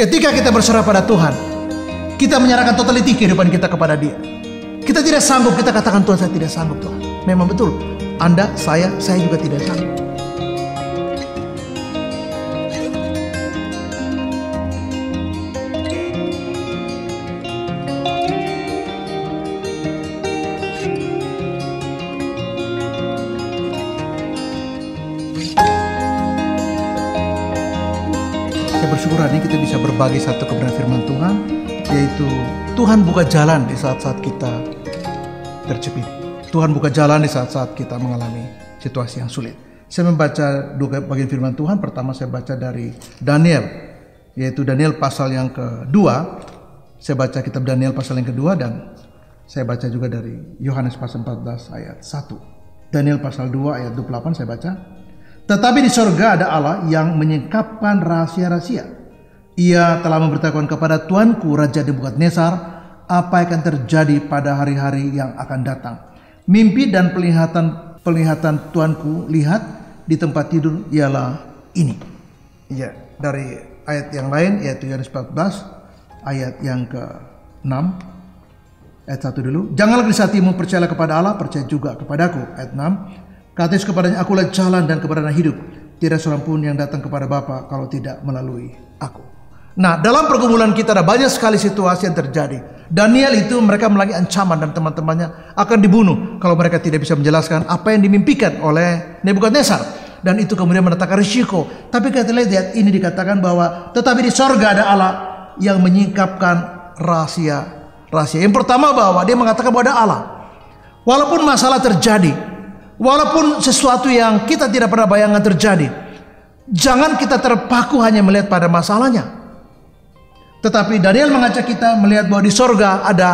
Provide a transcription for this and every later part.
Ketika kita berserah pada Tuhan, kita menyerahkan totality kehidupan kita kepada Dia. Kita tidak sanggup, kita katakan, Tuhan saya tidak sanggup Tuhan. Memang betul, Anda, saya juga tidak sanggup. Bersyukur hari ini kita bisa berbagi satu kebenaran firman Tuhan, yaitu Tuhan buka jalan di saat-saat kita terjepit. Tuhan buka jalan di saat-saat kita mengalami situasi yang sulit. Saya membaca dua bagian firman Tuhan. Pertama saya baca dari Daniel, yaitu Daniel pasal yang kedua. Saya baca kitab Daniel pasal yang kedua, dan saya baca juga dari Yohanes pasal 14 ayat 1. Daniel pasal 2 ayat 28 saya baca. Tetapi di sorga ada Allah yang menyingkapkan rahasia-rahasia. Ia telah memberitahukan kepada Tuanku Raja Nebukadnezar apa yang akan terjadi pada hari-hari yang akan datang. Mimpi dan penglihatan Tuanku lihat di tempat tidur ialah ini. Ya, dari ayat yang lain yaitu Yohanes 14 ayat yang ke-6. Ayat 1 dulu. Janganlah gelisah hatimu, percayalah kepada Allah, percaya juga kepadaku. Ayat 6. Kata Yesus kepadanya, akulah jalan dan kebenaran hidup. Tidak seorang pun yang datang kepada Bapa kalau tidak melalui aku. Nah, dalam pergumulan kita ada banyak sekali situasi yang terjadi. Daniel itu mereka melagi ancaman dan teman-temannya akan dibunuh kalau mereka tidak bisa menjelaskan apa yang dimimpikan oleh Nebukadnezar. Dan itu kemudian mendatangkan risiko. Tapi kita lihat ini dikatakan bahwa tetapi di sorga ada Allah yang menyingkapkan rahasia. Yang pertama bahwa dia mengatakan bahwa ada Allah. Walaupun masalah terjadi, walaupun sesuatu yang kita tidak pernah bayangkan terjadi, jangan kita terpaku hanya melihat pada masalahnya. Tetapi Daniel mengajak kita melihat bahwa di sorga ada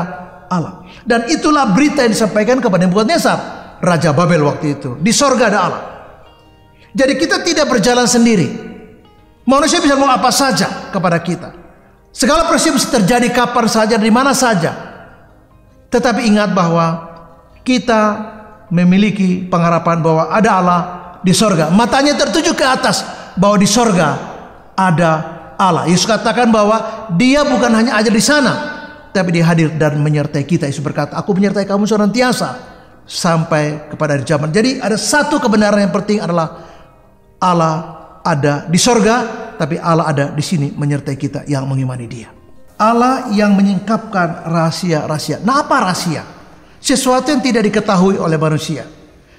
Allah. Dan itulah berita yang disampaikan kepada Nebukadnezar, Raja Babel waktu itu. Di sorga ada Allah. Jadi kita tidak berjalan sendiri. Manusia bisa ngomong apa saja kepada kita. Segala peristiwa bisa terjadi kapan saja, di mana saja. Tetapi ingat bahwa kita memiliki pengharapan bahwa ada Allah di sorga. Matanya tertuju ke atas bahwa di sorga ada Allah. Yesus katakan bahwa dia bukan hanya ada di sana, tapi dia hadir dan menyertai kita. Yesus berkata, aku menyertai kamu senantiasa sampai kepada hari zaman. Jadi ada satu kebenaran yang penting adalah Allah ada di sorga, tapi Allah ada di sini menyertai kita yang mengimani Dia. Allah yang menyingkapkan rahasia-rahasia. Nah, apa rahasia? Sesuatu yang tidak diketahui oleh manusia.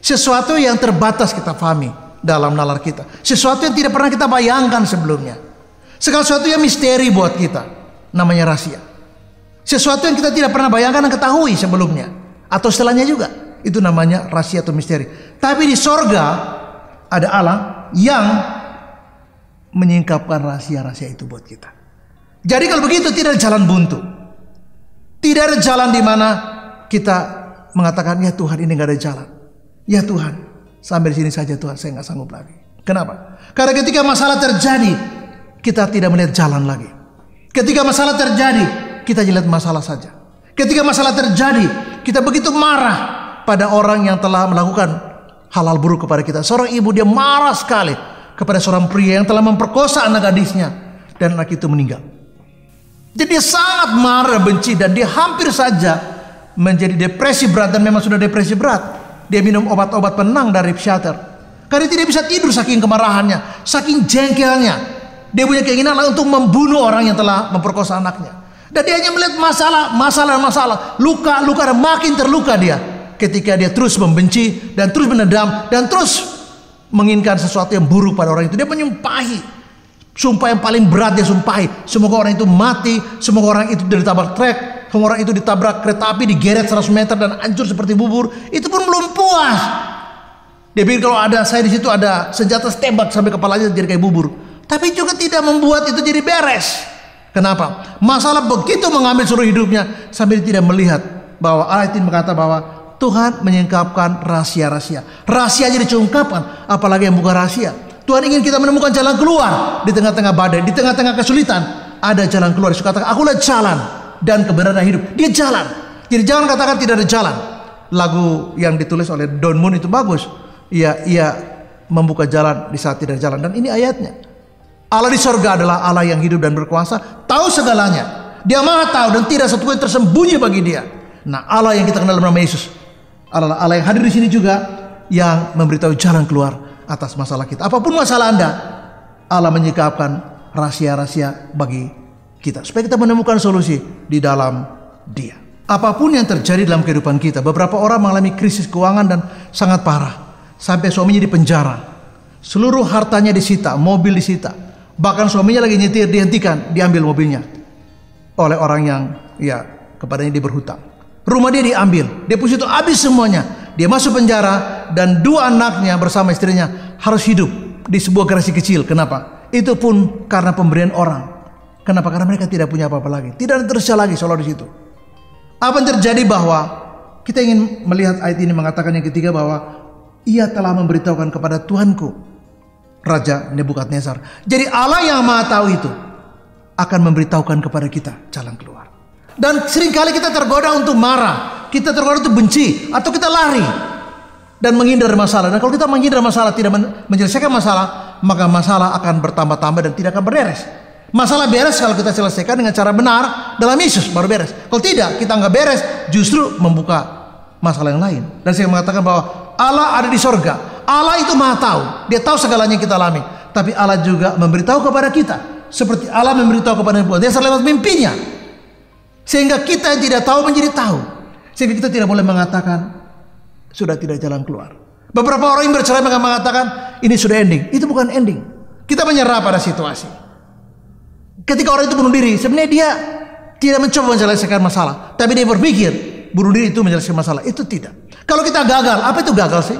Sesuatu yang terbatas kita pahami dalam nalar kita. Sesuatu yang tidak pernah kita bayangkan sebelumnya. Segala sesuatu yang misteri buat kita, namanya rahasia. Sesuatu yang kita tidak pernah bayangkan dan ketahui sebelumnya atau setelahnya juga, itu namanya rahasia atau misteri. Tapi di sorga ada Allah yang menyingkapkan rahasia-rahasia itu buat kita. Jadi kalau begitu tidak ada jalan buntu. Tidak ada jalan di mana kita mengatakan, ya Tuhan ini gak ada jalan. Ya Tuhan, sampai di sini saja Tuhan, saya gak sanggup lagi. Kenapa? Karena ketika masalah terjadi, kita tidak melihat jalan lagi. Ketika masalah terjadi, kita lihat masalah saja. Ketika masalah terjadi, kita begitu marah pada orang yang telah melakukan hal-hal buruk kepada kita. Seorang ibu, dia marah sekali kepada seorang pria yang telah memperkosa anak gadisnya, dan anak itu meninggal. Jadi dia sangat marah, benci, dan dia hampir saja menjadi depresi berat, dan memang sudah depresi berat. Dia minum obat-obat penenang dari psikiater karena dia tidak bisa tidur saking kemarahannya, saking jengkelnya. Dia punya keinginan untuk membunuh orang yang telah memperkosa anaknya. Dan dia hanya melihat masalah, luka, dan makin terluka dia ketika dia terus membenci dan terus menendam dan terus menginginkan sesuatu yang buruk pada orang itu. Dia menyumpahi, sumpah yang paling berat dia sumpahi, semoga orang itu mati, semoga orang itu ditabrak truk, semoga orang itu ditabrak kereta api, digeret 100 meter dan hancur seperti bubur. Itu pun belum puas. Dia pikir kalau ada saya di situ ada senjata tembak sampai kepalanya jadi kayak bubur. Tapi juga tidak membuat itu jadi beres. Kenapa? Masalah begitu mengambil seluruh hidupnya sampai dia tidak melihat bahwa ayat ini berkata bahwa Tuhan menyingkapkan rahasia-rahasia. Rahasianya diungkapkan, apalagi yang bukan rahasia. Tuhan ingin kita menemukan jalan keluar di tengah-tengah badai, di tengah-tengah kesulitan. Ada jalan keluar. Yesus katakan, akulah jalan dan kebenaran hidup. Dia jalan. Jadi jangan katakan tidak ada jalan. Lagu yang ditulis oleh Don Moon itu bagus. Ia membuka jalan di saat tidak ada jalan. Dan ini ayatnya. Allah di sorga adalah Allah yang hidup dan berkuasa, tahu segalanya. Dia maha tahu dan tidak satu pun tersembunyi bagi dia. Nah, Allah yang kita kenal dalam nama Yesus adalah Allah yang hadir di sini juga, yang memberitahu jalan keluar atas masalah kita. Apapun masalah Anda, Allah menyikapkan rahasia-rahasia bagi kita supaya kita menemukan solusi di dalam Dia. Apapun yang terjadi dalam kehidupan kita, beberapa orang mengalami krisis keuangan dan sangat parah, sampai suaminya di penjara, seluruh hartanya disita, mobil disita, bahkan suaminya lagi nyetir dihentikan, diambil mobilnya oleh orang yang kepadanya dia berhutang. Rumah dia diambil, dia punya itu habis semuanya. Dia masuk penjara dan 2 anaknya bersama istrinya harus hidup di sebuah garasi kecil. Kenapa? Itu pun karena pemberian orang. Kenapa? Karena mereka tidak punya apa-apa lagi, tidak ada terusnya lagi soal di situ. Apa yang terjadi bahwa kita ingin melihat ayat ini mengatakan yang ketiga bahwa ia telah memberitahukan kepada Tuhanku Raja Nebukadnezar. Jadi Allah yang maha tahu itu akan memberitahukan kepada kita jalan keluar. Dan seringkali kita tergoda untuk marah, kita tergoda untuk benci, atau kita lari dan menghindar masalah. Dan kalau kita menghindar masalah, tidak menyelesaikan masalah, maka masalah akan bertambah-tambah dan tidak akan beres. Masalah beres kalau kita selesaikan dengan cara benar dalam Yesus, baru beres. Kalau tidak, kita nggak beres, justru membuka masalah yang lain. Dan saya mengatakan bahwa Allah ada di sorga. Allah itu maha tahu, dia tahu segalanya yang kita alami. Tapi Allah juga memberitahu kepada kita, seperti Allah memberitahu kepada Nebukadnezar lewat mimpinya, sehingga kita yang tidak tahu menjadi tahu, sehingga kita tidak boleh mengatakan sudah tidak jalan keluar. Beberapa orang yang bercerai mengatakan ini sudah ending. Itu bukan ending. Kita menyerah pada situasi. Ketika orang itu bunuh diri, sebenarnya dia tidak mencoba menyelesaikan masalah, tapi dia berpikir bunuh diri itu menyelesaikan masalah. Itu tidak. Kalau kita gagal, apa itu gagal sih?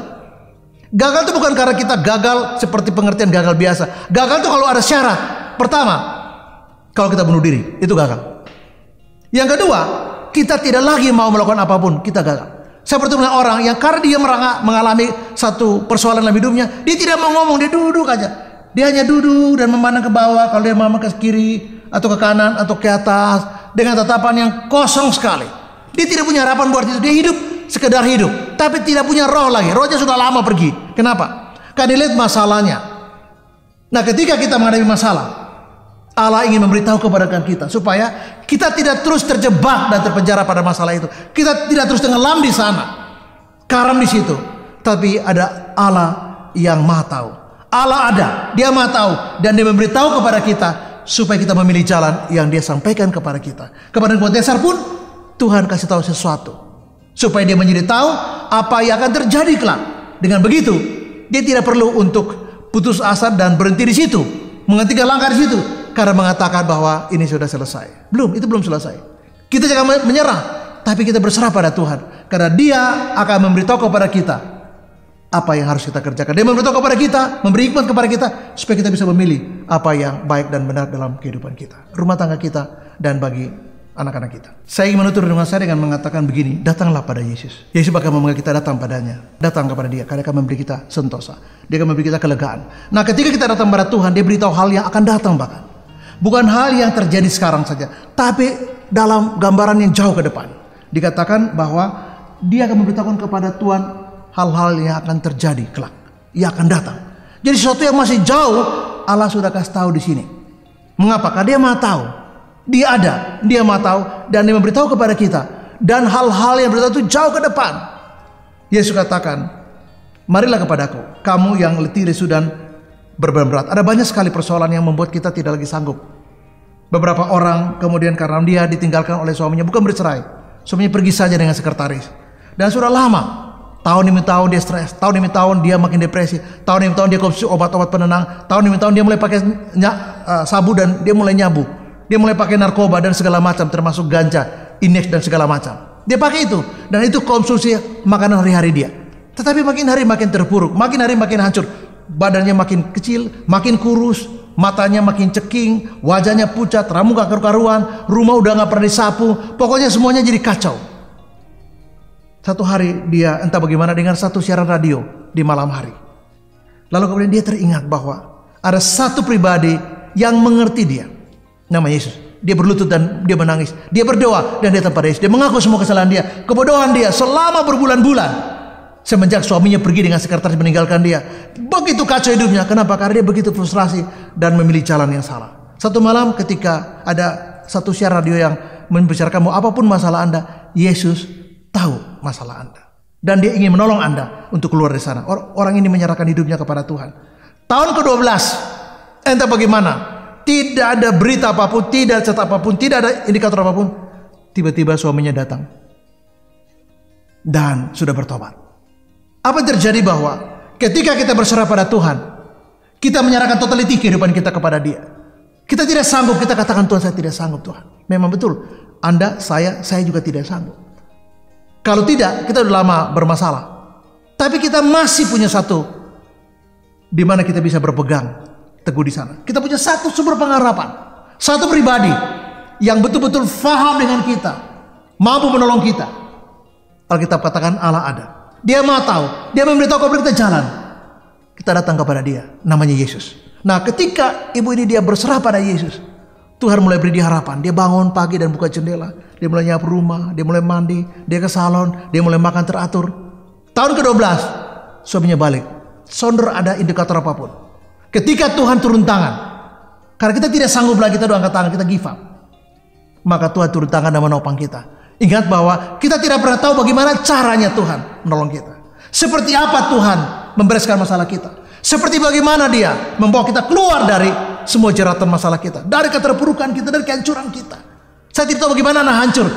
Gagal itu bukan karena kita gagal seperti pengertian gagal biasa. Gagal itu kalau ada syarat. Pertama, kalau kita bunuh diri, itu gagal. Yang kedua, kita tidak lagi mau melakukan apapun, kita gagal. Saya bertemu dengan orang yang karena dia mengalami satu persoalan dalam hidupnya, dia tidak mau ngomong, dia duduk aja. Dia hanya duduk dan memandang ke bawah, kalau dia memandang ke kiri atau ke kanan atau ke atas dengan tatapan yang kosong sekali. Dia tidak punya harapan buat itu. Dia hidup sekedar hidup, tapi tidak punya roh lagi. Rohnya sudah lama pergi. Kenapa? Karena dia lihat masalahnya. Nah, ketika kita menghadapi masalah, Allah ingin memberitahu kepada kita supaya kita tidak terus terjebak dan terpenjara pada masalah itu. Kita tidak terus tenggelam di sana, karam di situ. Tapi ada Allah yang maha tahu. Allah ada, dia maha tahu, dan dia memberitahu kepada kita supaya kita memilih jalan yang dia sampaikan kepada kita. Kepada Nebukadnezar pun Tuhan kasih tahu sesuatu supaya dia menjadi tahu apa yang akan terjadi kelak. Dengan begitu, dia tidak perlu untuk putus asa dan berhenti di situ, menghentikan langkah di situ karena mengatakan bahwa ini sudah selesai. Belum, itu belum selesai. Kita jangan menyerah, tapi kita berserah pada Tuhan karena Dia akan memberitahu kepada kita apa yang harus kita kerjakan. Dia memberitahu kepada kita, memberi hikmat kepada kita supaya kita bisa memilih apa yang baik dan benar dalam kehidupan kita, rumah tangga kita, dan bagi anak-anak kita. Saya ingin menutur dengan saya dengan mengatakan begini, datanglah pada Yesus. Yesus akan memanggil kita datang padanya. Datang kepada Dia, karena Dia akan memberi kita sentosa. Dia akan memberi kita kelegaan. Nah, ketika kita datang pada Tuhan, Dia beritahu hal yang akan datang bahkan. Bukan hal yang terjadi sekarang saja, tapi dalam gambaran yang jauh ke depan. Dikatakan bahwa Dia akan memberitahukan kepada Tuhan hal-hal yang akan terjadi kelak, yang akan datang. Jadi sesuatu yang masih jauh, Allah sudah kasih tahu di sini. Mengapa? Karena Dia maha tahu. Dia ada, Dia maha tahu, dan Dia memberitahu kepada kita. Dan hal-hal yang beritahu itu jauh ke depan. Yesus katakan, marilah kepadaku, kamu yang letih, lesu, dan beban berat. Ada banyak sekali persoalan yang membuat kita tidak lagi sanggup. Beberapa orang kemudian karena dia ditinggalkan oleh suaminya, bukan bercerai, suaminya pergi saja dengan sekretaris. Dan sudah lama, tahun demi tahun dia stres, tahun demi tahun dia makin depresi, tahun demi tahun dia konsumsi obat-obat penenang, tahun demi tahun dia mulai pakai sabu dan dia mulai nyabu. Dia mulai pakai narkoba dan segala macam, termasuk ganja, indeks dan segala macam. Dia pakai itu, dan itu konsumsi makanan hari-hari dia. Tetapi makin hari makin terpuruk, makin hari makin hancur. Badannya makin kecil, makin kurus, matanya makin ceking, wajahnya pucat, rambut gak karu-karuan, rumah udah gak pernah disapu, pokoknya semuanya jadi kacau. Satu hari dia entah bagaimana dengar satu siaran radio di malam hari. Lalu kemudian dia teringat bahwa ada satu pribadi yang mengerti dia. Nama Yesus. Dia berlutut dan dia menangis. Dia berdoa dan dia datang pada Yesus. Dia mengaku semua kesalahan dia, kebodohan dia selama berbulan-bulan. Semenjak suaminya pergi dengan sekretaris meninggalkan dia, begitu kacau hidupnya. Kenapa? Karena dia begitu frustrasi dan memilih jalan yang salah. Satu malam ketika ada satu siar radio yang membicarakan apapun masalah Anda, Yesus tahu masalah Anda. Dan dia ingin menolong Anda untuk keluar dari sana. Orang ini menyerahkan hidupnya kepada Tuhan. Tahun ke-12, entah bagaimana, tidak ada berita apapun, tidak ada cerita apapun, tidak ada indikator apapun. Tiba-tiba suaminya datang dan sudah bertobat. Apa yang terjadi bahwa ketika kita berserah pada Tuhan, kita menyerahkan totaliti kehidupan kita kepada Dia. Kita tidak sanggup, kita katakan Tuhan saya tidak sanggup Tuhan. Memang betul, Anda, saya juga tidak sanggup. Kalau tidak, kita sudah lama bermasalah. Tapi kita masih punya satu di mana kita bisa berpegang teguh di sana. Kita punya satu sumber pengharapan, satu pribadi yang betul-betul faham dengan kita, mampu menolong kita. Alkitab katakan Allah ada. Dia mau tahu, dia memberitahu kepada kita jalan. Kita datang kepada dia, namanya Yesus. Nah, ketika ibu ini dia berserah pada Yesus, Tuhan mulai beri dia harapan. Dia bangun pagi dan buka jendela, dia mulai nyapu rumah, dia mulai mandi, dia ke salon, dia mulai makan teratur. Tahun ke-12, suaminya balik. Sonder ada indikator apapun. Ketika Tuhan turun tangan, karena kita tidak sanggup lagi, kita doa angkat tangan, kita give up. Maka Tuhan turun tangan dan menopang kita. Ingat bahwa kita tidak pernah tahu bagaimana caranya Tuhan menolong kita. Seperti apa Tuhan membereskan masalah kita. Seperti bagaimana Dia membawa kita keluar dari semua jeratan masalah kita. Dari keterpurukan kita, dari kehancuran kita. Saya tidak tahu bagaimana Anda hancur.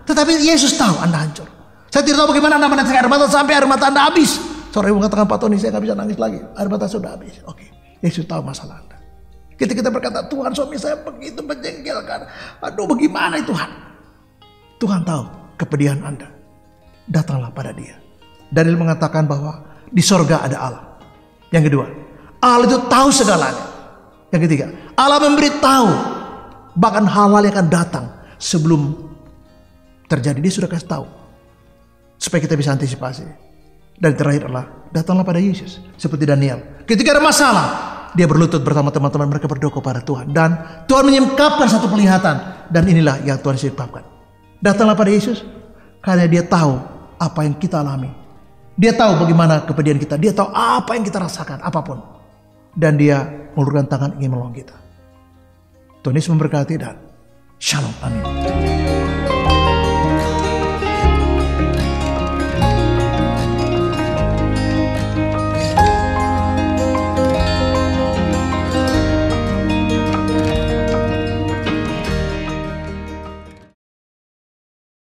Tetapi Yesus tahu Anda hancur. Saya tidak tahu bagaimana Anda meneteskan air mata sampai air mata Anda habis. Seorang ibu mengatakan, Pak Tony, saya nggak bisa nangis lagi. Air mata sudah habis. Oke, Yesus tahu masalah Anda. Kita berkata, Tuhan suami saya begitu menjengkelkan. Aduh, bagaimana Tuhan? Tuhan tahu kepedihan Anda. Datanglah pada Dia. Daniel mengatakan bahwa di sorga ada Allah. Yang kedua, Allah itu tahu segalanya. Yang ketiga, Allah memberitahu bahkan hal-hal yang akan datang sebelum terjadi. Dia sudah kasih tahu supaya kita bisa antisipasi. Dan terakhir adalah datanglah pada Yesus seperti Daniel. Ketika ada masalah, dia berlutut bersama teman-teman mereka berdoa kepada Tuhan. Dan Tuhan menyingkapkan satu penglihatan. Dan inilah yang Tuhan singkapkan. Datanglah pada Yesus karena Dia tahu apa yang kita alami. Dia tahu bagaimana kepedihan kita. Dia tahu apa yang kita rasakan, apapun. Dan Dia mengulurkan tangan ingin menolong kita. Tuhan Yesus memberkati dan shalom. Amin.